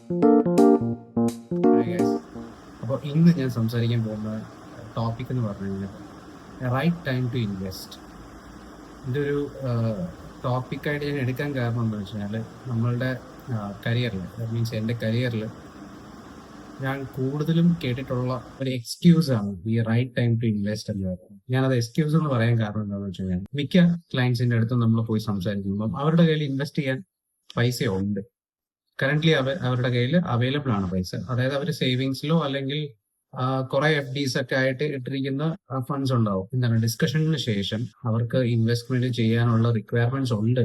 Hi guys. അപ്പോൾ ഇന്ന് ഞാൻ സംസാരിക്കാൻ പോകുന്ന ടോപ്പിക് എന്ന് പറഞ്ഞു കഴിഞ്ഞാൽ റൈറ്റ് ടൈം ടു ഇൻവെസ്റ്റ്. ഇതൊരു ടോപ്പിക്കായിട്ട് ഞാൻ എടുക്കാൻ കാരണം എന്താണെന്ന് വെച്ച് കഴിഞ്ഞാൽ നമ്മളുടെ കരിയറിൽ, മീൻസ് എൻ്റെ കരിയറിൽ ഞാൻ കൂടുതലും കേട്ടിട്ടുള്ള ഒരു എക്സ്ക്യൂസ് ആണ് ഈ റൈറ്റ് ടൈം ടു ഇൻവെസ്റ്റ് എന്ന് പറയുന്നത്. ഞാനത് എക്സ്ക്യൂസ് എന്ന് പറയാൻ കാരണം എന്താണെന്ന് വെച്ച് കഴിഞ്ഞാൽ മിക്ക ക്ലയൻസിൻ്റെ അടുത്ത് നമ്മൾ പോയി സംസാരിക്കുമ്പം അവരുടെ കയ്യിൽ ഇൻവെസ്റ്റ് ചെയ്യാൻ പൈസ ഉണ്ട്. കറന്റ്ലി അവരുടെ കയ്യിൽ അവൈലബിൾ ആണ് പൈസ. അതായത് അവർ സേവിങ്സിലോ അല്ലെങ്കിൽ കുറെ FDs ഒക്കെ ആയിട്ട് ഇട്ടിരിക്കുന്ന ഫണ്ട്സ് ഉണ്ടാവും. എന്താണ് ഡിസ്കഷന് ശേഷം അവർക്ക് ഇൻവെസ്റ്റ്മെന്റ് ചെയ്യാനുള്ള റിക്വയർമെന്റ്സ് ഉണ്ട്.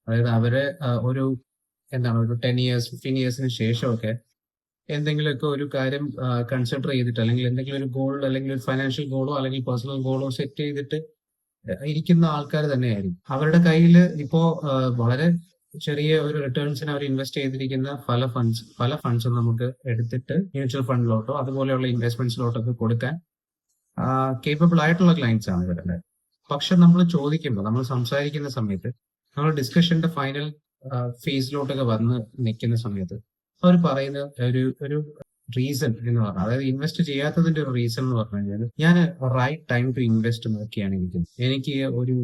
അതായത് അവര് ഒരു ഒരു 10 years 15 yearsന് ശേഷമൊക്കെ എന്തെങ്കിലുമൊക്കെ ഒരു കാര്യം കൺസിഡർ ചെയ്തിട്ട്, അല്ലെങ്കിൽ എന്തെങ്കിലും ഒരു ഗോൾ, അല്ലെങ്കിൽ ഒരു ഫൈനാൻഷ്യൽ ഗോളോ അല്ലെങ്കിൽ പേഴ്സണൽ ഗോളോ സെറ്റ് ചെയ്തിട്ട് ഇരിക്കുന്ന ആൾക്കാർ തന്നെയായിരിക്കും. അവരുടെ കയ്യിൽ ഇപ്പോ വളരെ ചെറിയ ഒരു റിട്ടേൺസിന് അവർ ഇൻവെസ്റ്റ് ചെയ്തിരിക്കുന്ന പല ഫണ്ട്സും നമുക്ക് എടുത്തിട്ട് മ്യൂച്വൽ ഫണ്ടിലോട്ടോ അതുപോലെയുള്ള ഇൻവെസ്റ്റ്മെന്റ്സിലോട്ടൊക്കെ കൊടുക്കാൻ കേപ്പബിൾ ആയിട്ടുള്ള ക്ലയൻസ് ആണ് ഇവരുടെ. പക്ഷെ നമ്മൾ ചോദിക്കുമ്പോൾ, നമ്മൾ സംസാരിക്കുന്ന സമയത്ത്, നമ്മൾ ഡിസ്കഷന്റെ ഫൈനൽ ഫേസിലോട്ടൊക്കെ വന്ന് നിൽക്കുന്ന സമയത്ത് അവർ പറയുന്ന ഒരു റീസൺ എന്ന് പറഞ്ഞാൽ, അതായത് ഇൻവെസ്റ്റ് ചെയ്യാത്തതിന്റെ ഒരു റീസൺ എന്ന് പറഞ്ഞു കഴിഞ്ഞാൽ, ഞാൻ റൈറ്റ് ടൈം ടു ഇൻവെസ്റ്റ് നോക്കിയാണ് ഇരിക്കുന്നത്. എനിക്ക് ഒരു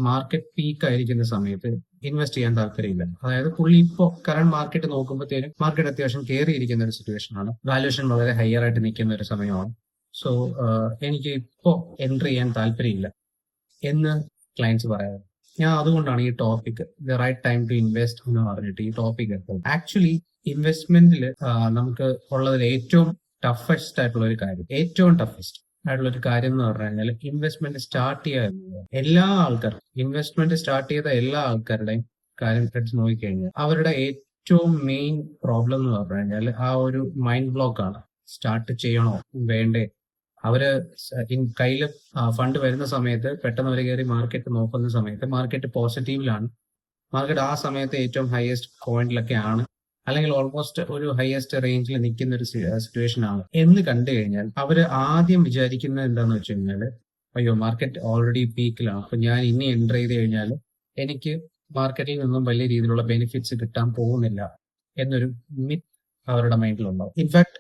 മാർക്കറ്റ് പീക്ക് ആയിരിക്കുന്ന സമയത്ത് ഇൻവെസ്റ്റ് ചെയ്യാൻ താല്പര്യമില്ല. അതായത് പുള്ളി ഇപ്പോൾ കറണ്ട് മാർക്കറ്റ് നോക്കുമ്പോഴത്തേനും മാർക്കറ്റ് അത്യാവശ്യം കയറിയിരിക്കുന്ന ഒരു സിറ്റുവേഷൻ ആണ്, വാല്യൂഷൻ വളരെ ഹയർ ആയിട്ട് നിൽക്കുന്ന ഒരു സമയമാണ്. സോ എനിക്ക് ഇപ്പോൾ എൻട്രി ചെയ്യാൻ താല്പര്യമില്ല എന്ന് ക്ലയൻസ് പറയാറ്. ഞാൻ അതുകൊണ്ടാണ് ഈ topic the right time to invest എന്ന് പറഞ്ഞിട്ട് ഈ ടോപ്പിക് എടുത്തത്. ആക്ച്വലി ഇൻവെസ്റ്റ്മെന്റിൽ നമുക്ക് ഉള്ളതിൽ ഏറ്റവും ടഫസ്റ്റ് ആയിട്ടുള്ള ഒരു കാര്യം, എന്ന് പറഞ്ഞു കഴിഞ്ഞാൽ ഇൻവെസ്റ്റ്മെന്റ് സ്റ്റാർട്ട് ചെയ്യുക. ഇൻവെസ്റ്റ്മെന്റ് സ്റ്റാർട്ട് ചെയ്ത എല്ലാ ആൾക്കാരുടെയും കാര്യം എടുത്ത് നോക്കിക്കഴിഞ്ഞാൽ അവരുടെ ഏറ്റവും മെയിൻ പ്രോബ്ലം എന്ന് പറഞ്ഞു കഴിഞ്ഞാൽ ആ ഒരു മൈൻഡ് ബ്ലോക്ക് ആണ്. സ്റ്റാർട്ട് ചെയ്യണോ വേണ്ടേ? അവര് കയ്യിൽ ഫണ്ട് വരുന്ന സമയത്ത് പെട്ടെന്ന് അവർ കയറി മാർക്കറ്റ് നോക്കുന്ന സമയത്ത് മാർക്കറ്റ് പോസിറ്റീവിലാണ്, മാർക്കറ്റ് ആ സമയത്ത് ഏറ്റവും ഹയസ്റ്റ് പോയിന്റിലൊക്കെ ആണ്, അല്ലെങ്കിൽ ഓൾമോസ്റ്റ് ഒരു ഹയസ്റ്റ് റേഞ്ചിൽ നിൽക്കുന്ന ഒരു സിറ്റുവേഷൻ ആണ് എന്ന് കണ്ടു കഴിഞ്ഞാൽ അവര് ആദ്യം വിചാരിക്കുന്നത് എന്താന്ന് വെച്ച് കഴിഞ്ഞാൽ, അയ്യോ മാർക്കറ്റ് ഓൾറെഡി പീക്കിലാണ്, അപ്പൊ ഞാൻ ഇനി എൻ്റർ ചെയ്ത് കഴിഞ്ഞാൽ എനിക്ക് മാർക്കറ്റിൽ നിന്നും വലിയ രീതിയിലുള്ള ബെനിഫിറ്റ്സ് കിട്ടാൻ പോകുന്നില്ല എന്നൊരു മിത്ത് അവരുടെ മൈൻഡിലുണ്ടാവും. ഇൻഫാക്ട്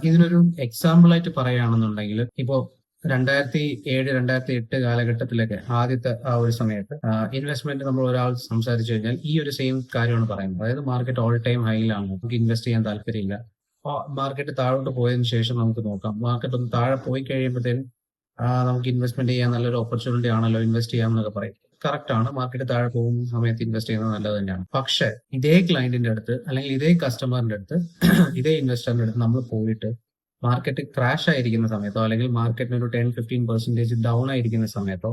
ഇതിനൊരു എക്സാമ്പിൾ ആയിട്ട് പറയുകയാണെന്നുണ്ടെങ്കിൽ, ഇപ്പോ 2007-2008 കാലഘട്ടത്തിലൊക്കെ ആദ്യത്തെ ആ ഒരു സമയത്ത് ഇൻവെസ്റ്റ്മെന്റ് നമ്മൾ ഒരാൾ സംസാരിച്ചു കഴിഞ്ഞാൽ ഈ ഒരു സെയിം കാര്യമാണ് പറയുന്നത്. അതായത് മാർക്കറ്റ് ഓൾ ടൈം ഹൈയിലാണ്, നമുക്ക് ഇൻവെസ്റ്റ് ചെയ്യാൻ താല്പര്യമില്ല. മാർക്കറ്റ് താഴോട്ട് പോയതിനു ശേഷം നമുക്ക് നോക്കാം. മാർക്കറ്റ് ഒന്ന് താഴെ പോയി കഴിയുമ്പോഴത്തേനും നമുക്ക് ഇൻവെസ്റ്റ്മെന്റ് ചെയ്യാൻ നല്ലൊരു ഓപ്പർച്യൂണിറ്റി ആണല്ലോ, ഇൻവെസ്റ്റ് ചെയ്യാമെന്നൊക്കെ പറയും. കറക്റ്റ് ആണ്, മാർക്കറ്റ് താഴെ പോകുന്ന സമയത്ത് ഇൻവെസ്റ്റ് ചെയ്യുന്നത് നല്ലത് തന്നെയാണ്. പക്ഷെ ഇതേ ക്ലയന്റിന്റെ അടുത്ത്, അല്ലെങ്കിൽ ഇതേ കസ്റ്റമറിന്റെ അടുത്ത്, ഇതേ ഇൻവെസ്റ്ററിന്റെ അടുത്ത് നമ്മൾ പോയിട്ട് മാർക്കറ്റ് ക്രാഷ് ആയിരിക്കുന്ന സമയത്തോ, അല്ലെങ്കിൽ മാർക്കറ്റിന് ഒരു 10-15% ഡൗൺ ആയിരിക്കുന്ന സമയത്തോ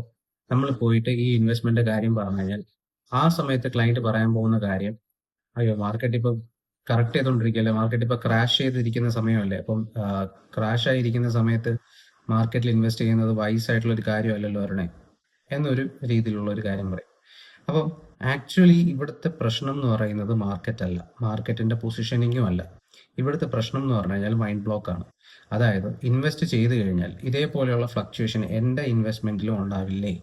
നമ്മൾ പോയിട്ട് ഈ ഇൻവെസ്റ്റ്മെന്റ് കാര്യം പറഞ്ഞു കഴിഞ്ഞാൽ, ആ സമയത്ത് ക്ലയന്റ് പറയാൻ പോകുന്ന കാര്യം, അയ്യോ മാർക്കറ്റ് ഇപ്പൊ കറക്റ്റ് ചെയ്തോണ്ടിരിക്കുകയല്ലേ, മാർക്കറ്റ് ഇപ്പൊ ക്രാഷ് ചെയ്തിരിക്കുന്ന സമയമല്ലേ, അപ്പം ക്രാഷ് ആയിരിക്കുന്ന സമയത്ത് മാർക്കറ്റിൽ ഇൻവെസ്റ്റ് ചെയ്യുന്നത് വൈസ് ആയിട്ടുള്ള ഒരു കാര്യമല്ലല്ലോ വരണേ എന്നൊരു രീതിയിലുള്ള ഒരു കാര്യം പറയും. അപ്പം ആക്ച്വലി ഇവിടുത്തെ പ്രശ്നം എന്ന് പറയുന്നത് മാർക്കറ്റ് അല്ല, മാർക്കറ്റിന്റെ പൊസിഷനിങ്ങും അല്ല. ഇവിടുത്തെ പ്രശ്നം എന്ന് പറഞ്ഞു കഴിഞ്ഞാൽ മൈൻഡ് ബ്ലോക്ക് ആണ്. അതായത് ഇൻവെസ്റ്റ് ചെയ്ത് കഴിഞ്ഞാൽ ഇതേപോലെയുള്ള ഫ്ലക്ച്വേഷൻ എൻ്റെ ഇൻവെസ്റ്റ്മെന്റിലും ഉണ്ടാവില്ലേ?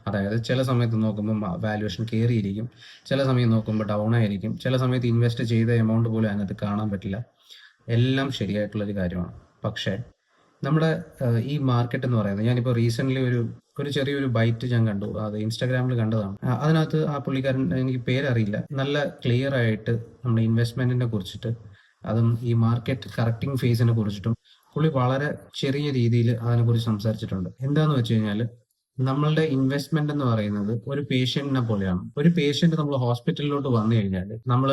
അതായത് ചില സമയത്ത് നോക്കുമ്പോൾ വാല്യുവേഷൻ കയറിയിരിക്കും, ചില സമയം നോക്കുമ്പോൾ ഡൗൺ ആയിരിക്കും, ചില സമയത്ത് ഇൻവെസ്റ്റ് ചെയ്ത എമൗണ്ട് പോലും അതിനകത്ത് കാണാൻ പറ്റില്ല. എല്ലാം ശരിയായിട്ടുള്ളൊരു കാര്യമാണ്. പക്ഷേ നമ്മുടെ ഈ മാർക്കറ്റ് എന്ന് പറയുന്നത്, ഞാനിപ്പോൾ റീസെന്റ് ഒരു ചെറിയൊരു ബൈറ്റ് ഞാൻ കണ്ടു, അത് ഇൻസ്റ്റാഗ്രാമിൽ കണ്ടതാണ്. അതിനകത്ത് ആ പുള്ളിക്കാരൻ, എനിക്ക് പേരറിയില്ല, നല്ല ക്ലിയർ ആയിട്ട് നമ്മുടെ ഇൻവെസ്റ്റ്മെന്റിനെ കുറിച്ചിട്ട്, അതും ഈ മാർക്കറ്റ് കറക്റ്റിംഗ് ഫേസിനെ കുറിച്ചിട്ടും പുള്ളി വളരെ ചെറിയ രീതിയിൽ അതിനെക്കുറിച്ച് സംസാരിച്ചിട്ടുണ്ട്. എന്താന്ന് വെച്ച് കഴിഞ്ഞാൽ, നമ്മളുടെ ഇൻവെസ്റ്റ്മെന്റ് എന്ന് പറയുന്നത് ഒരു പേഷ്യന്റിനെ പോലെയാണ്. ഒരു പേഷ്യന്റ് നമ്മൾ ഹോസ്പിറ്റലിലോട്ട് വന്നു കഴിഞ്ഞാൽ നമ്മൾ,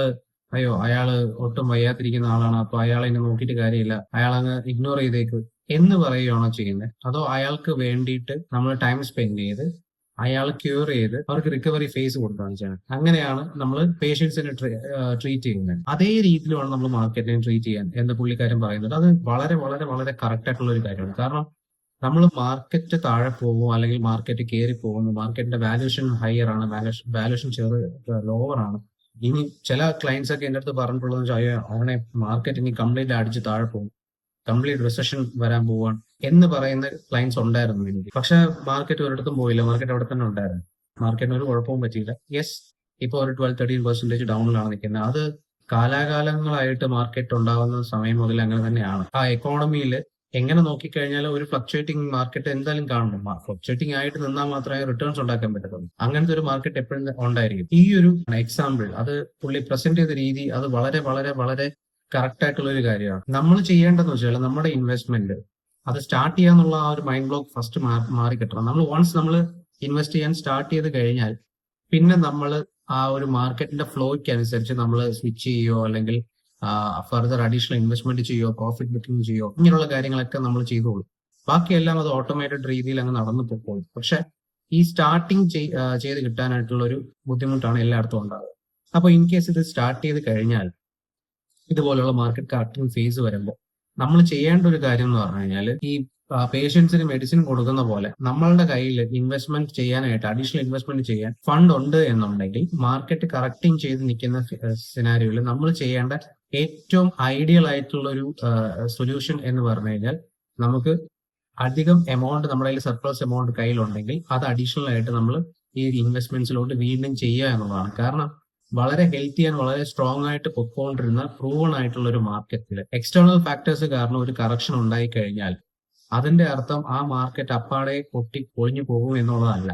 അയ്യോ അയാള് ഒട്ടും വയ്യാതിരിക്കുന്ന ആളാണ്, അപ്പൊ അയാളെ ഇനി നോക്കിയിട്ട് കാര്യമില്ല, അയാളങ്ങ് ഇഗ്നോർ ചെയ്തേക്ക് എന്ന് പറയുകയാണോ ചെയ്യുന്നത്? അതോ അയാൾക്ക് വേണ്ടിയിട്ട് നമ്മൾ ടൈം സ്പെൻഡ് ചെയ്ത് അയാൾ ക്യൂർ ചെയ്ത് അവർക്ക് റിക്കവറി ഫേസ് കൊടുക്കുകയാണ് ചെയ്യുന്നത്? അങ്ങനെയാണ് നമ്മൾ പേഷ്യൻസിനെ ട്രീറ്റ് ചെയ്യുന്നത്. അതേ രീതിയിലാണ് നമ്മൾ മാർക്കറ്റിനെ ട്രീറ്റ് ചെയ്യാൻ എന്ന് പുള്ളിക്കാരൻ പറയുന്നത്. അത് വളരെ വളരെ വളരെ കറക്റ്റ് ആയിട്ടുള്ള ഒരു കാര്യമാണ്. കാരണം നമ്മൾ മാർക്കറ്റ് താഴെ പോകുമോ അല്ലെങ്കിൽ മാർക്കറ്റ് കയറി പോകുന്നു, മാർക്കറ്റിന്റെ വാല്യൂഷൻ ഹയർ ആണ്, വാല്യൂഷൻ ലോവർ ആണ്. ഇനി ചില ക്ലയൻസ് ഒക്കെ എൻ്റെ അടുത്ത് പറഞ്ഞിട്ടുള്ളത്, അവനെ മാർക്കറ്റ് ഇനി കംപ്ലീറ്റ് അടിച്ച് താഴെ പോകും, കംപ്ലീറ്റ് റിസഷൻ വരാൻ പോവാണ് എന്ന് പറയുന്ന ക്ലയൻസ് ഉണ്ടായിരുന്നു എനിക്ക്. പക്ഷെ മാർക്കറ്റ് ഒരിടത്തും പോയില്ല, മാർക്കറ്റ് അവിടെ തന്നെ ഉണ്ടായിരുന്നു, മാർക്കറ്റിന് ഒരു കുഴപ്പവും പറ്റിയില്ല. യെസ്, ഇപ്പോൾ ഒരു 12-13% ഡൗണിലാണ് നിൽക്കുന്നത്. അത് കാലാകാലങ്ങളായിട്ട് മാർക്കറ്റ് ഉണ്ടാവുന്ന സമയം മുതൽ അങ്ങനെ തന്നെയാണ്. ആ എക്കോണമിയിൽ എങ്ങനെ നോക്കിക്കഴിഞ്ഞാലും ഒരു ഫ്ലക്ച്വേറ്റിംഗ് മാർക്കറ്റ് എന്തായാലും കാണണം. ഫ്ലക്ച്വേറ്റിംഗ് ആയിട്ട് നിന്നാൽ മാത്രമേ റിട്ടേൺസ് ഉണ്ടാക്കാൻ പറ്റത്തുള്ളൂ. അങ്ങനത്തെ ഒരു മാർക്കറ്റ് എപ്പോഴും ഉണ്ടായിരിക്കും. ഈ ഒരു എക്സാമ്പിൾ അത് പുള്ളി പ്രസന്റ് ചെയ്ത രീതി അത് വളരെ വളരെ വളരെ കറക്റ്റ് ആയിട്ടുള്ള ഒരു കാര്യമാണ്. നമ്മൾ ചെയ്യേണ്ടതെന്ന് വെച്ചാൽ നമ്മുടെ ഇൻവെസ്റ്റ്മെന്റ് അത് സ്റ്റാർട്ട് ചെയ്യാന്നുള്ള ആ ഒരു മൈൻഡ് ബ്ലോക്ക് ഫസ്റ്റ് മാറി കിട്ടണം. നമ്മൾ ഇൻവെസ്റ്റ് ചെയ്യാൻ സ്റ്റാർട്ട് ചെയ്ത് കഴിഞ്ഞാൽ പിന്നെ നമ്മൾ ആ ഒരു മാർക്കറ്റിന്റെ ഫ്ലോയ്ക്ക് അനുസരിച്ച് നമ്മൾ സ്വിച്ച് ചെയ്യോ അല്ലെങ്കിൽ ഫർദർ അഡീഷണൽ ഇൻവെസ്റ്റ്മെന്റ് ചെയ്യോ പ്രോഫിറ്റ് ബുക്കിംഗ് ചെയ്യോ ഇങ്ങനെയുള്ള കാര്യങ്ങളൊക്കെ നമ്മൾ ചെയ്തോളൂ. ബാക്കിയെല്ലാം അത് ഓട്ടോമേറ്റഡ് രീതിയിൽ അങ്ങ് നടന്നു പോകും. പക്ഷെ ഈ സ്റ്റാർട്ടിങ് ചെയ്ത് കിട്ടാനായിട്ടുള്ള ഒരു ബുദ്ധിമുട്ടാണ് എല്ലായിടത്തും ഉണ്ടാകുക. അപ്പൊ ഇൻ കേസ് ഇത് സ്റ്റാർട്ട് ചെയ്ത് കഴിഞ്ഞാൽ ഇതുപോലുള്ള മാർക്കറ്റ് കറക്റ്റിംഗ് ഫേസ് വരുമ്പോൾ നമ്മൾ ചെയ്യേണ്ട ഒരു കാര്യം എന്ന് പറഞ്ഞു കഴിഞ്ഞാൽ ഈ പേഷ്യൻസിന് മെഡിസിൻ കൊടുക്കുന്ന പോലെ നമ്മളുടെ കയ്യിൽ ഇൻവെസ്റ്റ്മെന്റ് ചെയ്യാനായിട്ട് അഡീഷണൽ ഇൻവെസ്റ്റ്മെന്റ് ചെയ്യാൻ ഫണ്ട് ഉണ്ട് എന്നുണ്ടെങ്കിൽ മാർക്കറ്റ് കറക്റ്റിംഗ് ചെയ്ത് നിൽക്കുന്ന സിനാരിയോയിൽ നമ്മൾ ചെയ്യേണ്ട ഏറ്റവും ഐഡിയൽ ആയിട്ടുള്ള ഒരു സൊല്യൂഷൻ എന്ന് പറഞ്ഞു കഴിഞ്ഞാൽ നമുക്ക് അധികം എമൗണ്ട് നമ്മുടെ കയ്യിൽ സർപ്ലസ് എമൗണ്ട് കയ്യിലുണ്ടെങ്കിൽ അത് അഡീഷണൽ ആയിട്ട് നമ്മൾ ഈ ഇൻവെസ്റ്റ്മെന്റ്സിലോട്ട് വീണ്ടും ചെയ്യുക എന്നുള്ളതാണ്. കാരണം വളരെ ഹെൽത്തി ആൻഡ് വളരെ സ്ട്രോങ് ആയിട്ട് പൊക്കോണ്ടിരുന്ന പ്രൂവൺ ആയിട്ടുള്ള ഒരു മാർക്കറ്റിൽ എക്സ്റ്റേണൽ ഫാക്ടേഴ്സ് കാരണം ഒരു കറക്ഷൻ ഉണ്ടായി കഴിഞ്ഞാൽ അതിന്റെ അർത്ഥം ആ മാർക്കറ്റ് അപ്പാടെ പൊളിഞ്ഞു പോകും എന്നുള്ളതല്ല.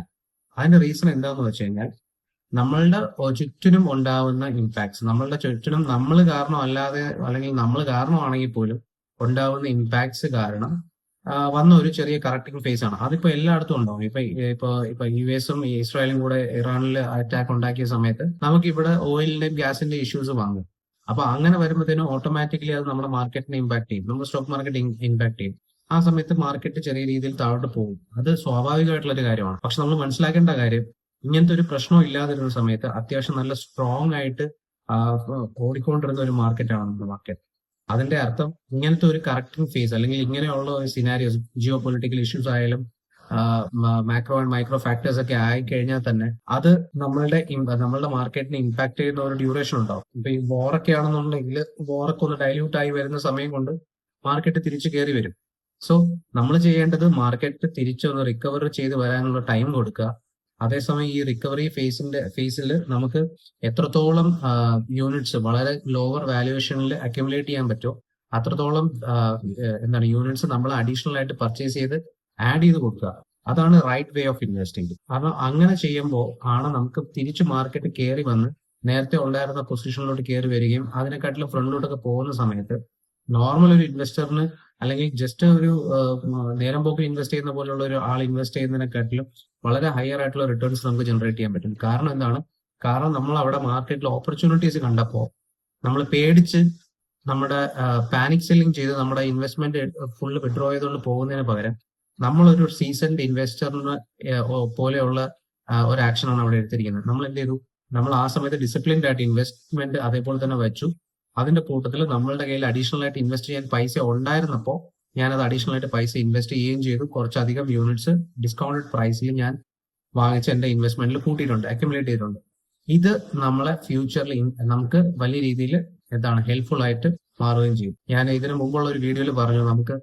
അതിന്റെ റീസൺ എന്താന്ന് വെച്ച് കഴിഞ്ഞാൽ നമ്മളുടെ ചുറ്റിനും ഉണ്ടാവുന്ന ഇമ്പാക്ട്സ്, നമ്മളുടെ ചുറ്റിനും നമ്മൾ കാരണം അല്ലാതെ അല്ലെങ്കിൽ നമ്മൾ കാരണമാണെങ്കിൽ പോലും ഉണ്ടാവുന്ന ഇമ്പാക്ട്സ് കാരണം വന്ന ഒരു ചെറിയ കറക്റ്റിംഗ് ഫേസ് ആണ്. അതിപ്പോ എല്ലായിടത്തും ഉണ്ടാവും. ഇപ്പൊ US-ഉം ഇസ്രായേലും കൂടെ ഇറാനിൽ അറ്റാക്ക് ഉണ്ടാക്കിയ സമയത്ത് നമുക്ക് ഇവിടെ ഓയിലിന്റെയും ഗ്യാസിന്റെയും ഇഷ്യൂസ് വന്നു. അപ്പൊ അങ്ങനെ വരുമ്പോഴത്തേനും ഓട്ടോമാറ്റിക്കലി അത് നമ്മുടെ മാർക്കറ്റിനെ ഇമ്പാക്ട് ചെയ്യും, നമ്മുടെ സ്റ്റോക്ക് മാർക്കറ്റ് ഇമ്പാക്ട് ചെയ്യും. ആ സമയത്ത് മാർക്കറ്റ് ചെറിയ രീതിയിൽ താഴോട്ട് പോകും. അത് സ്വാഭാവികമായിട്ടുള്ള ഒരു കാര്യമാണ്. പക്ഷെ നമ്മൾ മനസ്സിലാക്കേണ്ട കാര്യം, ഇങ്ങനത്തെ ഒരു പ്രശ്നം ഇല്ലാതിരുന്ന സമയത്ത് അത്യാവശ്യം നല്ല സ്ട്രോങ് ആയിട്ട് ഓടിക്കൊണ്ടിരുന്ന ഒരു മാർക്കറ്റാണ് നമ്മുടെ മാർക്കറ്റ്. അതിന്റെ അർത്ഥം ഇങ്ങനത്തെ ഒരു കറക്റ്റിംഗ് ഫേസ് അല്ലെങ്കിൽ ഇങ്ങനെയുള്ള ഒരു സിനാരിയോസ്, ജിയോ പൊളിറ്റിക്കൽ ഇഷ്യൂസ് ആയാലും മാക്രോ ആൻഡ് മൈക്രോ ഫാക്ടേഴ്സ് ഒക്കെ ആയി കഴിഞ്ഞാൽ തന്നെ അത് നമ്മളുടെ മാർക്കറ്റിനെ ഇമ്പാക്ട് ചെയ്യുന്ന ഒരു ഡ്യൂറേഷൻ ഉണ്ടാവും. ഇപ്പൊ ഈ വോറൊക്കെ ആണെന്നുണ്ടെങ്കിൽ വോറൊക്കെ ഒന്ന് ഡൈല്യൂട്ട് ആയി വരുന്ന സമയം കൊണ്ട് മാർക്കറ്റ് തിരിച്ചു കയറി വരും. സോ നമ്മൾ ചെയ്യേണ്ടത് മാർക്കറ്റ് തിരിച്ചൊന്ന് റിക്കവർ ചെയ്ത് വരാനുള്ള ടൈം കൊടുക്കുക. അതേസമയം ഈ റിക്കവറി ഫേസിൽ നമുക്ക് എത്രത്തോളം യൂണിറ്റ്സ് വളരെ ലോവർ വാല്യുവേഷനിൽ അക്യുമുലേറ്റ് ചെയ്യാൻ പറ്റുമോ അത്രത്തോളം യൂണിറ്റ്സ് നമ്മൾ അഡീഷണൽ ആയിട്ട് പർച്ചേസ് ചെയ്ത് ആഡ് ചെയ്ത് കൊടുക്കുക. അതാണ് റൈറ്റ് വേ ഓഫ് ഇൻവെസ്റ്റിംഗ്. കാരണം അങ്ങനെ ചെയ്യുമ്പോൾ ആണ് നമുക്ക് തിരിച്ച് മാർക്കറ്റ് കയറി വന്ന് നേരത്തെ ഉണ്ടായിരുന്ന പൊസിഷനിലോട്ട് കയറി വരികയും അതിനെക്കാട്ടിലും ഫ്രണ്ടിലോട്ടൊക്കെ പോകുന്ന സമയത്ത് നോർമൽ ഒരു ഇൻവെസ്റ്ററിന് അല്ലെങ്കിൽ ജസ്റ്റ് ഒരു നേരം പോക്ക് ഇൻവെസ്റ്റ് ചെയ്യുന്ന പോലുള്ള ഒരു ആൾ ഇൻവെസ്റ്റ് ചെയ്യുന്നതിനെക്കാട്ടിലും വളരെ ഹയർ ആയിട്ടുള്ള റിട്ടേൺസ് നമുക്ക് ജനറേറ്റ് ചെയ്യാൻ പറ്റും. കാരണം എന്താണ്? കാരണം നമ്മൾ അവിടെ മാർക്കറ്റിൽ ഓപ്പർച്യൂണിറ്റീസ് കണ്ടപ്പോൾ നമ്മൾ പേടിച്ച് നമ്മുടെ പാനിക് സെല്ലിംഗ് ചെയ്ത് നമ്മുടെ ഇൻവെസ്റ്റ്മെന്റ് ഫുള്ള് വിഡ്രോ ചെയ്തുകൊണ്ട് പോകുന്നതിന് പകരം നമ്മളൊരു സീസൺഡ് ഇൻവെസ്റ്ററിന് പോലെയുള്ള ഒരു ആക്ഷനാണ് അവിടെ എടുത്തിരിക്കുന്നത്. നമ്മൾ എന്ത് ചെയ്തു? നമ്മൾ ആ സമയത്ത് ഡിസിപ്ലിൻഡ് ആയിട്ട് ഇൻവെസ്റ്റ്മെന്റ് അതേപോലെ തന്നെ വെച്ചു. അതിന്റെ കൂട്ടത്തിൽ നമ്മളുടെ കയ്യിൽ അഡീഷണൽ ആയിട്ട് ഇൻവെസ്റ്റ് ചെയ്യാൻ പൈസ ഉണ്ടായിരുന്നപ്പോൾ ഞാനത് അഡീഷണൽ ആയിട്ട് പൈസ ഇൻവെസ്റ്റ് ചെയ്യുകയും ചെയ്തു. കുറച്ചധികം യൂണിറ്റ്സ് ഡിസ്കൗണ്ടഡ് പ്രൈസിൽ ഞാൻ വാങ്ങിച്ച് എന്റെ ഇൻവെസ്റ്റ്മെന്റിൽ കൂട്ടിയിട്ടുണ്ട്, അക്യുമുലേറ്റ് ചെയ്തിട്ടുണ്ട്. ഇത് നമ്മളെ ഫ്യൂച്ചറിൽ നമുക്ക് വലിയ രീതിയിൽ ഹെൽപ്ഫുൾ ആയിട്ട് മാറുകയും ചെയ്യും. ഞാൻ ഇതിനു മുമ്പുള്ള ഒരു വീഡിയോയിൽ പറഞ്ഞു, നമുക്ക്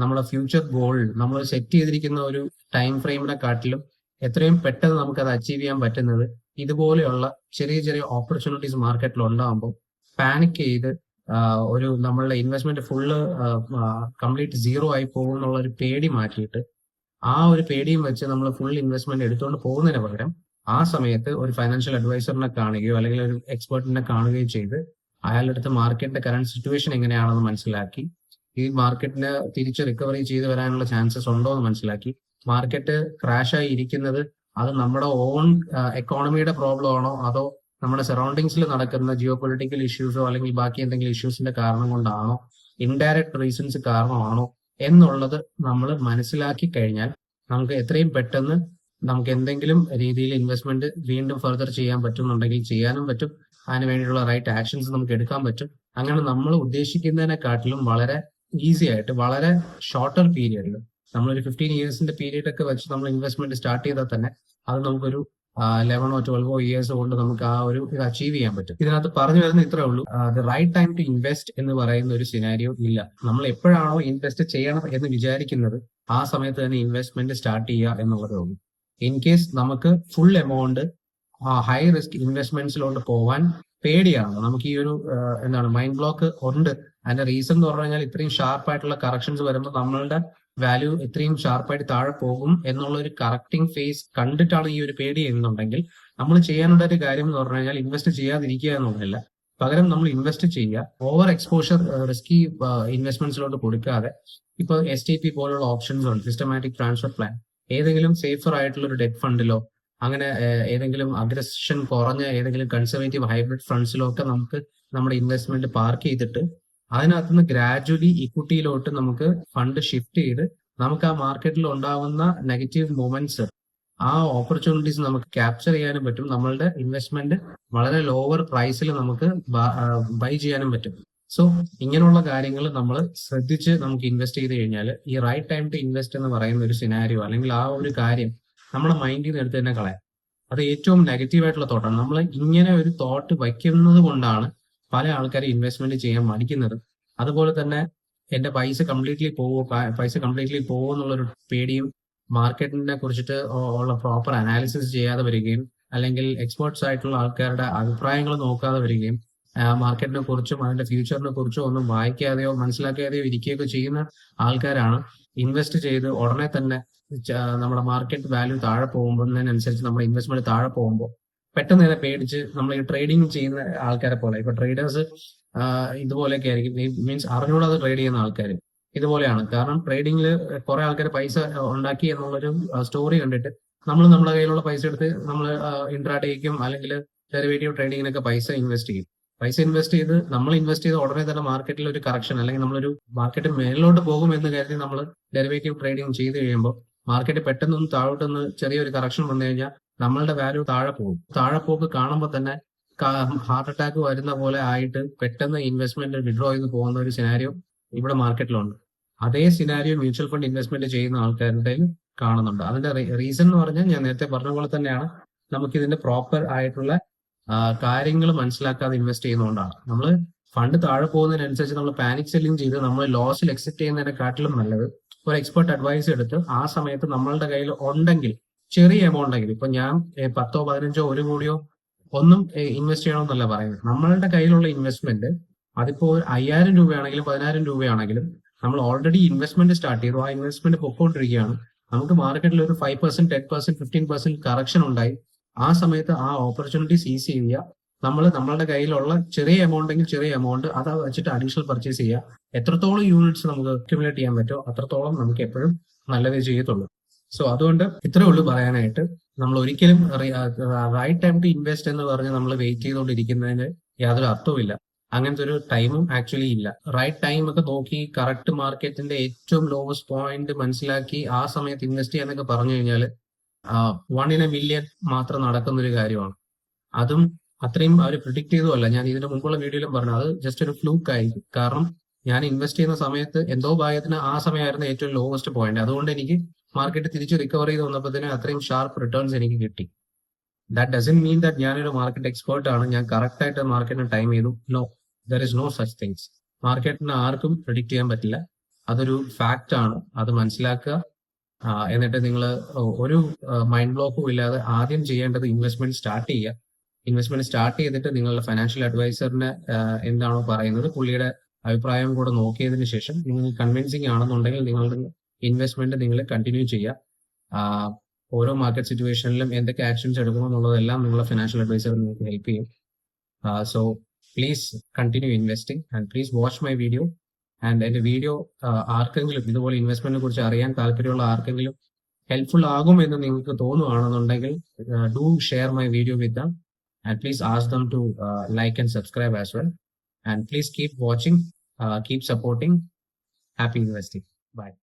നമ്മുടെ ഫ്യൂച്ചർ ഗോൾ നമ്മൾ സെറ്റ് ചെയ്തിരിക്കുന്ന ഒരു ടൈം ഫ്രെയിമിനെ കാട്ടിലും എത്രയും പെട്ടെന്ന് നമുക്ക് അത് അച്ചീവ് ചെയ്യാൻ പറ്റുന്നത് ഇതുപോലെയുള്ള ചെറിയ ചെറിയ ഓപ്പർച്യൂണിറ്റീസ് മാർക്കറ്റിൽ ഉണ്ടാകുമ്പോൾ പാനിക് ചെയ്ത് ഒരു നമ്മളുടെ ഇൻവെസ്റ്റ്മെന്റ് ഫുള്ള് കംപ്ലീറ്റ് സീറോ ആയി പോകും എന്നുള്ള ഒരു പേടി മാറ്റിയിട്ട് ആ ഒരു പേടിയും വെച്ച് നമ്മൾ ഫുൾ ഇൻവെസ്റ്റ്മെന്റ് എടുത്തുകൊണ്ട് പോകുന്നതിന് പകരം ആ സമയത്ത് ഒരു ഫൈനാൻഷ്യൽ അഡ്വൈസറിനെ കാണുകയോ അല്ലെങ്കിൽ ഒരു എക്സ്പെർട്ടിനെ കാണുകയോ ചെയ്ത് അയാളുടെ അടുത്ത് മാർക്കറ്റിന്റെ കറന്റ് സിറ്റുവേഷൻ എങ്ങനെയാണെന്ന് മനസ്സിലാക്കി ഈ മാർക്കറ്റിന് തിരിച്ച് റിക്കവറി ചെയ്ത് വരാനുള്ള ചാൻസസ് ഉണ്ടോ എന്ന് മനസ്സിലാക്കി മാർക്കറ്റ് ക്രാഷ് ആയി ഇരിക്കുന്നത് അത് നമ്മുടെ ഓൺ എക്കോണമിയുടെ പ്രോബ്ലം ആണോ അതോ നമ്മുടെ സറൗണ്ടിങ്സിൽ നടക്കുന്ന ജിയോ പൊളിറ്റിക്കൽ ഇഷ്യൂസോ അല്ലെങ്കിൽ ബാക്കി എന്തെങ്കിലും ഇഷ്യൂസിന്റെ കാരണം കൊണ്ടാണോ ഇൻഡയറക്റ്റ് റീസൺസ് കാരണമാണോ എന്നുള്ളത് നമ്മൾ മനസ്സിലാക്കി കഴിഞ്ഞാൽ നമുക്ക് എത്രയും പെട്ടെന്ന് നമുക്ക് എന്തെങ്കിലും രീതിയിൽ ഇൻവെസ്റ്റ്മെന്റ് വീണ്ടും ഫർദർ ചെയ്യാൻ പറ്റുന്നുണ്ടെങ്കിൽ ചെയ്യാനും പറ്റും. അതിന് വേണ്ടിയിട്ടുള്ള റൈറ്റ് ആക്ഷൻസ് നമുക്ക് എടുക്കാൻ പറ്റും. അങ്ങനെ നമ്മൾ ഉദ്ദേശിക്കുന്നതിനെക്കാട്ടിലും വളരെ ഈസി ആയിട്ട് വളരെ ഷോർട്ടർ പീരിയഡിൽ നമ്മളൊരു 15 ഇയേഴ്സിന്റെ പീരീഡ് ഒക്കെ വെച്ച് നമ്മൾ ഇൻവെസ്റ്റ്മെന്റ് സ്റ്റാർട്ട് ചെയ്താൽ തന്നെ അത് നമുക്കൊരു 11 or 12 ഇയേഴ്സ് കൊണ്ട് നമുക്ക് ആ ഒരു ഇത് അച്ചീവ് ചെയ്യാൻ പറ്റും. ഇതിനകത്ത് പറഞ്ഞു വരുന്ന ഇത്രേ ഉള്ളൂ, the right time to invest എന്ന് പറയുന്ന ഒരു സിനാരിയോ ഇല്ല. നമ്മൾ എപ്പോഴാണോ ഇൻവെസ്റ്റ് ചെയ്യണം എന്ന് വിചാരിക്കുന്നത് ആ സമയത്ത് തന്നെ ഇൻവെസ്റ്റ്മെന്റ് സ്റ്റാർട്ട് ചെയ്യുക എന്നുള്ളതേ ഉള്ളൂ. ഇൻ കേസ് നമുക്ക് ഫുൾ എമൗണ്ട് ഹൈ റിസ്ക് ഇൻവെസ്റ്റ്മെന്റ്സിലോട്ട് പോവാൻ പേടിയാണ്. നമുക്ക് ഈ ഒരു എന്താണ് മൈൻഡ് ബ്ലോക്ക് ഉണ്ട്. അതിന്റെ റീസൺ എന്ന് പറഞ്ഞു കഴിഞ്ഞാൽ ഇത്രയും ഷാർപ്പായിട്ടുള്ള കറക്ഷൻസ് വരുമ്പോൾ നമ്മളുടെ വാല്യൂ ഇത്രയും ഷാർപ്പായിട്ട് താഴെ പോകും എന്നുള്ള ഒരു കറക്റ്റിംഗ് ഫേസ് കണ്ടിട്ടാണ് ഈ ഒരു പേടി എന്നുണ്ടെങ്കിൽ നമ്മൾ ചെയ്യാനുള്ള ഒരു കാര്യം എന്ന് പറഞ്ഞു കഴിഞ്ഞാൽ ഇൻവെസ്റ്റ് ചെയ്യാതിരിക്കുക എന്നുള്ളതല്ല. പകരം നമ്മൾ ഇൻവെസ്റ്റ് ചെയ്യുക. ഓവർ എക്സ്പോഷർ റിസ്കി ഇൻവെസ്റ്റ്മെന്റ്സിലോട്ട് കൊടുക്കാതെ ഇപ്പൊ STP പോലുള്ള ഓപ്ഷൻസ് ഉണ്ട്, സിസ്റ്റമാറ്റിക് ട്രാൻസ്ഫർ പ്ലാൻ. ഏതെങ്കിലും സേഫർ ആയിട്ടുള്ള ഒരു ഡെറ്റ് ഫണ്ടിലോ അങ്ങനെ ഏതെങ്കിലും അഗ്രഷൻ കുറഞ്ഞ ഏതെങ്കിലും കൺസർവേറ്റീവ് ഹൈബ്രിഡ് ഫണ്ട്സിലോ ഒക്കെ നമുക്ക് നമ്മുടെ ഇൻവെസ്റ്റ്മെന്റ് പാർക്ക് ചെയ്തിട്ട് അതിനകത്തുനിന്ന് ഗ്രാജുവലി ഇക്വിറ്റിയിലോട്ട് നമുക്ക് ഫണ്ട് ഷിഫ്റ്റ് ചെയ്ത് നമുക്ക് ആ മാർക്കറ്റിൽ ഉണ്ടാവുന്ന നെഗറ്റീവ് മൂവ്മെന്റ്സ്, ആ ഓപ്പർച്യൂണിറ്റീസ് നമുക്ക് ക്യാപ്ചർ ചെയ്യാനും പറ്റും. നമ്മളുടെ ഇൻവെസ്റ്റ്മെന്റ് വളരെ ലോവർ പ്രൈസിൽ നമുക്ക് ബൈ ചെയ്യാനും പറ്റും. സോ ഇങ്ങനെയുള്ള കാര്യങ്ങൾ നമ്മൾ ശ്രദ്ധിച്ച് നമുക്ക് ഇൻവെസ്റ്റ് ചെയ്ത് കഴിഞ്ഞാൽ ഈ റൈറ്റ് ടൈം ടു ഇൻവെസ്റ്റ് എന്ന് പറയുന്ന ഒരു സിനാരിയോ അല്ലെങ്കിൽ ആ ഒരു കാര്യം നമ്മുടെ മൈൻഡിൽ നിന്ന് എടുത്ത് തന്നെ കളയാം. അത് ഏറ്റവും നെഗറ്റീവ് ആയിട്ടുള്ള തോട്ടാണ്. നമ്മൾ ഇങ്ങനെ ഒരു തോട്ട് വയ്ക്കുന്നത് കൊണ്ടാണ് പല ആൾക്കാരും ഇൻവെസ്റ്റ്മെന്റ് ചെയ്യാൻ മടിക്കുന്നത്. അതുപോലെ തന്നെ എന്റെ പൈസ കംപ്ലീറ്റ്ലി പോവോ എന്നുള്ളൊരു പേടിയും, മാർക്കറ്റിനെ കുറിച്ചിട്ട് ഉള്ള പ്രോപ്പർ അനാലിസിസ് ചെയ്യാതെ വരികയും അല്ലെങ്കിൽ എക്സ്പേർട്സ് ആയിട്ടുള്ള ആൾക്കാരുടെ അഭിപ്രായങ്ങൾ നോക്കാതെ വരികയും മാർക്കറ്റിനെ കുറിച്ചും അതിന്റെ ഫ്യൂച്ചറിനെ കുറിച്ചും ഒന്നും വായിക്കാതെയോ മനസ്സിലാക്കാതെയോ ഇരിക്കുകയൊക്കെ ചെയ്യുന്ന ആൾക്കാരാണ് ഇൻവെസ്റ്റ് ചെയ്ത് ഉടനെ തന്നെ നമ്മുടെ മാർക്കറ്റ് വാല്യൂ താഴെ പോകുന്നതിനനുസരിച്ച് നമ്മുടെ ഇൻവെസ്റ്റ്മെന്റ് താഴെ പോകുമ്പോൾ പെട്ടെന്ന് തന്നെ പേടിച്ച് നമ്മൾ ഈ ട്രേഡിംഗ് ചെയ്യുന്ന ആൾക്കാരെ പോലെ, ഇപ്പൊ ട്രേഡേഴ്സ് ഇതുപോലെയൊക്കെ ആയിരിക്കും, മീൻസ് അറിഞ്ഞുകൂടാതെ ട്രേഡ് ചെയ്യുന്ന ആൾക്കാർ ഇതുപോലെയാണ്. കാരണം ട്രേഡിംഗിൽ കുറെ ആൾക്കാർ പൈസ ഉണ്ടാക്കി എന്നുള്ളൊരു സ്റ്റോറി കണ്ടിട്ട് നമ്മൾ നമ്മുടെ കയ്യിലുള്ള പൈസ എടുത്ത് നമ്മൾ ഇൻട്രാഡേക്കും അല്ലെങ്കിൽ ഡെറിവേറ്റീവ് ട്രേഡിങ്ങിനൊക്കെ പൈസ ഇൻവെസ്റ്റ് ചെയ്ത് നമ്മൾ ഇൻവെസ്റ്റ് ചെയ്ത് ഉടനെ തന്നെ മാർക്കറ്റിൽ ഒരു കറക്ഷൻ അല്ലെങ്കിൽ നമ്മളൊരു മാർക്കറ്റ് മേലിലോട്ട് പോകും എന്ന് കരുതി നമ്മൾ ഡെറിവേറ്റീവ് ട്രേഡിംഗ് ചെയ്ത് കഴിയുമ്പോൾ മാർക്കറ്റ് പെട്ടെന്നൊന്ന് താഴോട്ടൊന്ന് ചെറിയൊരു കറക്ഷൻ വന്നു കഴിഞ്ഞാൽ നമ്മളുടെ വാല്യൂ താഴെ പോകും. താഴെപ്പോക്ക് കാണുമ്പോൾ തന്നെ ഹാർട്ട് അറ്റാക്ക് വരുന്ന പോലെ ആയിട്ട് പെട്ടെന്ന് ഇൻവെസ്റ്റ്മെന്റ് വിഡ്രോ ചെയ്ത് പോകുന്ന ഒരു സിനാരിയോ ഇവിടെ മാർക്കറ്റിലുണ്ട്. അതേ സിനാരിയോ മ്യൂച്വൽ ഫണ്ട് ഇൻവെസ്റ്റ്മെന്റ് ചെയ്യുന്ന ആൾക്കാരുടെ കാണുന്നുണ്ട്. അതിന്റെ റീസൺ എന്ന് പറഞ്ഞാൽ ഞാൻ നേരത്തെ പറഞ്ഞ പോലെ തന്നെയാണ്, നമുക്ക് ഇതിന്റെ പ്രോപ്പർ ആയിട്ടുള്ള കാര്യങ്ങൾ മനസ്സിലാക്കാതെ ഇൻവെസ്റ്റ് ചെയ്യുന്നതുകൊണ്ടാണ്. നമ്മൾ ഫണ്ട് താഴെ പോകുന്നതിനനുസരിച്ച് നമ്മൾ പാനിക് സെല്ലിംഗ് ചെയ്ത് നമ്മൾ ലോസിൽ എക്സിറ്റ് ചെയ്യുന്നതിനെക്കാട്ടിലും നല്ലത് ഒരു എക്സ്പെർട്ട് അഡ്വൈസ് എടുത്ത് ആ സമയത്ത് നമ്മളുടെ കയ്യിൽ ഉണ്ടെങ്കിൽ ചെറിയ എമൗണ്ട് എങ്കിലും, ഇപ്പൊ ഞാൻ 10 15 1 കോടിയോ ഒന്നും ഇൻവെസ്റ്റ് ചെയ്യണമെന്നല്ല പറയുന്നത്. നമ്മളുടെ കയ്യിലുള്ള ഇൻവെസ്റ്റ്മെന്റ് അതിപ്പോ 5000 രൂപയാണെങ്കിലും 10000 രൂപയാണെങ്കിലും നമ്മൾ ഓൾറെഡി ഇൻവെസ്റ്റ്മെന്റ് സ്റ്റാർട്ട് ചെയ്തു, ആ ഇൻവെസ്റ്റ്മെന്റ് പൊക്കോണ്ടിരിക്കുകയാണ്. നമുക്ക് മാർക്കറ്റിൽ ഒരു 5%, 10%, 15% കറക്ഷൻ ഉണ്ടായി. ആ സമയത്ത് ആ ഓപ്പർച്യൂണിറ്റി സീസ് ചെയ്യുക. നമ്മളുടെ കയ്യിലുള്ള ചെറിയ എമൗണ്ട് എങ്കിൽ ചെറിയ എമൗണ്ട് അത് വെച്ചിട്ട് അഡീഷണൽ പർച്ചേസ് ചെയ്യുക. എത്രത്തോളം യൂണിറ്റ്സ് നമുക്ക് അക്യുമുലേറ്റ് ചെയ്യാൻ പറ്റുമോ അത്രത്തോളം നമുക്ക് എപ്പോഴും നല്ലതേ ചെയ്യത്തുള്ളൂ. സോ അതുകൊണ്ട് ഇത്രേ ഉള്ളൂ പറയാനായിട്ട്. നമ്മൾ ഒരിക്കലും റൈറ്റ് ടൈം ടു ഇൻവെസ്റ്റ് എന്ന് പറഞ്ഞ് നമ്മൾ വെയിറ്റ് ചെയ്തുകൊണ്ടിരിക്കുന്നതിന് യാതൊരു അർത്ഥവുമില്ല. അങ്ങനത്തെ ഒരു ടൈമും ആക്ച്വലി ഇല്ല. റൈറ്റ് ടൈം ഒക്കെ നോക്കി കറക്റ്റ് മാർക്കറ്റിന്റെ ഏറ്റവും ലോവസ്റ്റ് പോയിന്റ് മനസ്സിലാക്കി ആ സമയത്ത് ഇൻവെസ്റ്റ് ചെയ്യാന്നൊക്കെ പറഞ്ഞു കഴിഞ്ഞാൽ 1 in a million മാത്രം നടക്കുന്ന ഒരു കാര്യമാണ്. അതും അത്രയും അവർ പ്രിഡിക്ട് ചെയ്തതല്ല. ഞാൻ ഇതിന് മുമ്പുള്ള വീഡിയോയിലും പറഞ്ഞു, അത് ജസ്റ്റ് ഒരു ഫ്ലൂക്ക് ആയിരിക്കും. കാരണം ഞാൻ ഇൻവെസ്റ്റ് ചെയ്യുന്ന സമയത്ത് എന്തോ ഭാഗ്യത്തിന് ആ സമയമായിരുന്നു ഏറ്റവും ലോവസ്റ്റ് പോയിന്റ്. അതുകൊണ്ട് എനിക്ക് മാർക്കറ്റ് തിരിച്ച് റിക്കവർ ചെയ്ത് വന്നപ്പോഴത്തേന് അത്രയും ഷാർപ്പ് റിട്ടേൺസ് എനിക്ക് കിട്ടി. ദാറ്റ് ഡസൻ മീൻ ദാറ്റ് ഞാനൊരു മാർക്കറ്റ് എക്സ്പേർട്ട് ആണ്, ഞാൻ കറക്റ്റ് ആയിട്ട് മാർക്കറ്റിന് ടൈം ചെയ്തു. No, there is no such things. മാർക്കറ്റിന് ആർക്കും പ്രിഡിക്ട് ചെയ്യാൻ പറ്റില്ല. അതൊരു ഫാക്റ്റ് ആണ്. അത് മനസ്സിലാക്കുക. എന്നിട്ട് നിങ്ങൾ ഒരു മൈൻഡ് ബ്ലോക്കും ഇല്ലാതെ ആദ്യം ചെയ്യേണ്ടത് ഇൻവെസ്റ്റ്മെന്റ് സ്റ്റാർട്ട് ചെയ്യുക. ഇൻവെസ്റ്റ്മെന്റ് സ്റ്റാർട്ട് ചെയ്തിട്ട് നിങ്ങളുടെ ഫൈനാൻഷ്യൽ അഡ്വൈസറിന് എന്താണോ പറയുന്നത് പുള്ളിയുടെ അഭിപ്രായം കൂടെ നോക്കിയതിന് ശേഷം നിങ്ങൾ കൺവിൻസിങ് ആണെന്നുണ്ടെങ്കിൽ നിങ്ങളുടെ ഇൻവെസ്റ്റ്മെന്റ് നിങ്ങൾ കണ്ടിന്യൂ ചെയ്യുക. ഓരോ മാർക്കറ്റ് സിറ്റുവേഷനിലും എന്തൊക്കെ ആക്ഷൻസ് എടുക്കണം എന്നുള്ളതെല്ലാം നിങ്ങളുടെ ഫൈനാൻഷ്യൽ അഡ്വൈസർ നിങ്ങൾക്ക് ഹെൽപ്പ് ചെയ്യും. So please continue investing and please watch my video. And എന്റെ വീഡിയോ ആർക്കെങ്കിലും ഇതുപോലെ ഇൻവെസ്റ്റ്മെന്റിനെ കുറിച്ച് അറിയാൻ താല്പര്യമുള്ള ആർക്കെങ്കിലും ഹെൽപ്ഫുൾ ആകും എന്ന് നിങ്ങൾക്ക് തോന്നുകയാണെന്നുണ്ടെങ്കിൽ do share my video with them and please ask them to like and subscribe as well. And please keep watching, keep supporting. Happy investing. Bye.